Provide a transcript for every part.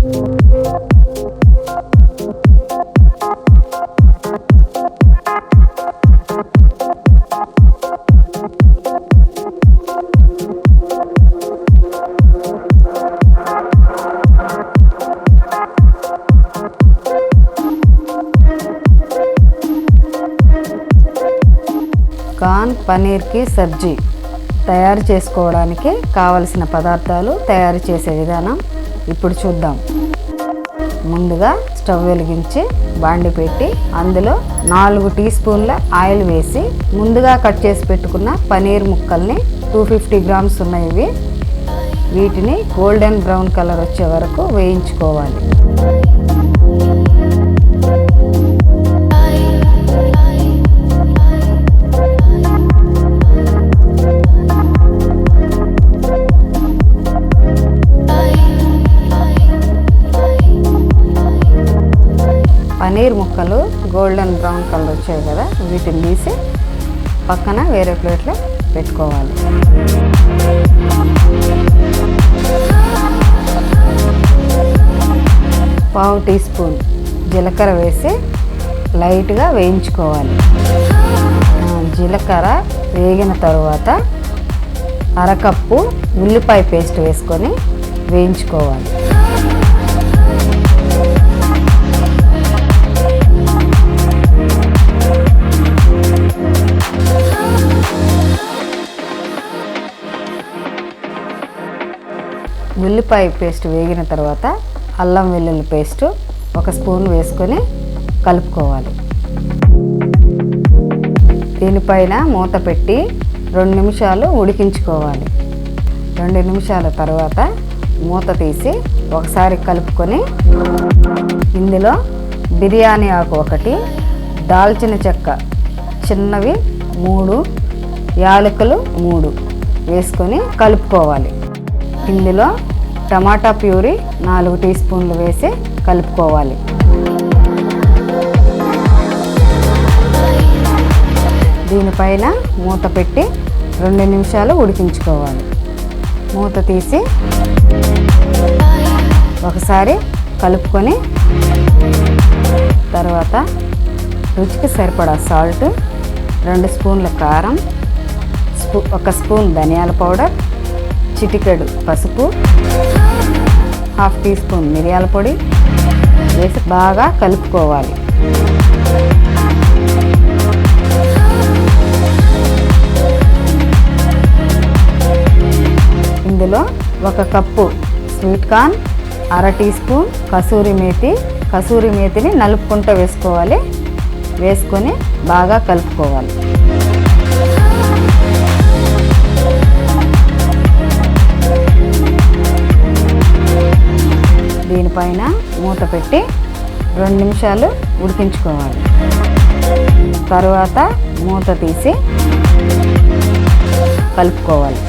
Corn paneer కి సబ్జీ తయారు చేసుకోవడానికి కావలసిన పదార్థాలు, తయారు చేసే విధానం ఇప్పుడు చూద్దాం. ముందుగా స్టవ్ వెలిగించి బాండి పెట్టి అందులో 4 టీ స్పూన్ల ఆయిల్ వేసి ముందుగా కట్ చేసి పెట్టుకున్న పనీర్ ముక్కల్ని 250 గ్రామ్స్ ఉన్నాయి, వీటిని గోల్డెన్ బ్రౌన్ కలర్ వచ్చే వరకు వేయించుకోవాలి. పనీర్ ముక్కలు గోల్డెన్ బ్రౌన్ కలర్ వచ్చాయి కదా, వీటిని తీసి పక్కన వేరే ప్లేట్లో పెట్టుకోవాలి. పావు టీ స్పూన్ జీలకర్ర వేసి లైట్గా వేయించుకోవాలి. జీలకర్ర వేగిన తరువాత అరకప్పు ఉల్లిపాయ పేస్ట్ వేసుకొని వేయించుకోవాలి. ఉల్లిపాయ పేస్ట్ వేగిన తర్వాత అల్లం వెల్లుల్లి పేస్ట్ 1 స్పూన్ వేసుకొని కలుపుకోవాలి. దీనిపైన మూత పెట్టి 2 నిమిషాలు ఉడికించుకోవాలి. 2 నిమిషాల తర్వాత మూత తీసి ఒకసారి కలుపుకొని ఇందులో బిర్యానీ ఆకు 1, దాల్చిన చెక్క చిన్నవి 3, యాలకులు 3 వేసుకొని కలుపుకోవాలి. ఇందులో టమాటా ప్యూరీ 4 టీ స్పూన్లు వేసి కలుపుకోవాలి. దీనిపైన మూత పెట్టి 2 నిమిషాలు ఉడికించుకోవాలి. మూత తీసి ఒకసారి కలుపుకొని తర్వాత రుచికి సరిపడా సాల్ట్, 2 స్పూన్ల కారం, 1 స్పూన్ ధనియాల పౌడర్, చిటికెడు పసుపు, 1/2 టీ స్పూన్ మిరియాల పొడి వేసి బాగా కలుపుకోవాలి. ఇందులో 1 cup sweet corn, 1/2 teaspoon kasuri మేతిని నలుపుకుంటూ వేసుకోవాలి. వేసుకొని బాగా కలుపుకోవాలి. దీనిపైన మూత పెట్టి 2 నిమిషాలు ఉడికించుకోవాలి. తరువాత మూత తీసి కలుపుకోవాలి.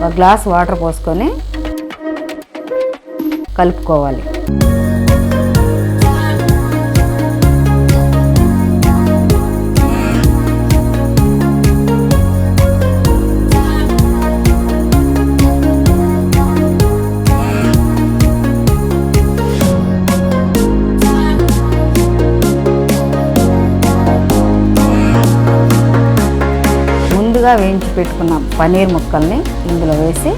ఒక గ్లాస్ వాటర్ పోసుకొని కలుపుకోవాలి. ముందుగా వేయించి పెట్టుకున్న పనీర్ ముక్కల్ని ఇందులో వేసి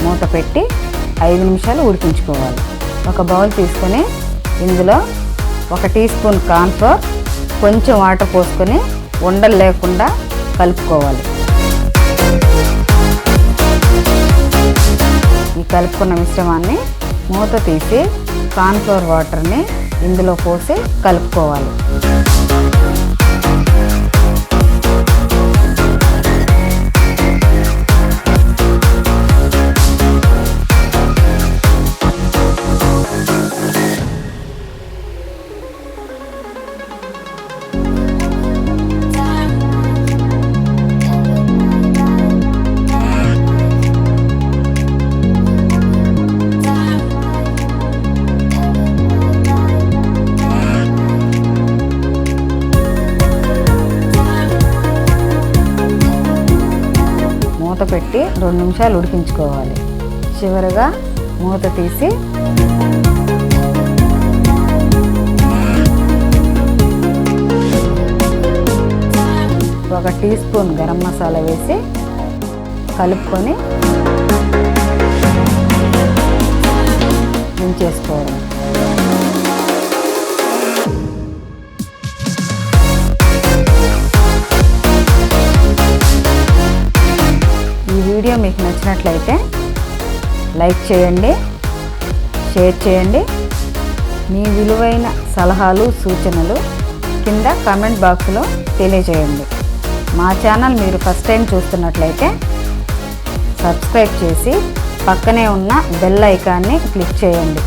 మూత పెట్టి 5 నిమిషాలు ఉడికించుకోవాలి. ఒక బౌల్ తీసుకొని ఇందులో 1 టీ స్పూన్ కార్న్ఫ్లోర్, కొంచెం వాటర్ పోసుకొని ఉండలు లేకుండా కలుపుకోవాలి. ఈ కలుపుకున్న మిశ్రమాన్ని మూత తీసి కార్న్ఫ్లోర్ వాటర్ని ఇందులో పోసి కలుపుకోవాలి. మూత పెట్టి 2 నిమిషాలు ఉడికించుకోవాలి. చివరగా మూత తీసి ఒక టీ స్పూన్ గరం మసాలా వేసి కలుపుకొని దించేసుకోవడం. ఈ వీడియో మీకు నచ్చినట్లయితే లైక్ చేయండి, షేర్ చేయండి. మీ విలువైన సలహాలు సూచనలు కింద కామెంట్ బాక్స్లో తెలియజేయండి. మా ఛానల్ మీరు ఫస్ట్ టైం చూస్తున్నట్లయితే సబ్స్క్రైబ్ చేసి పక్కనే ఉన్న బెల్ ఐకాన్ని క్లిక్ చేయండి.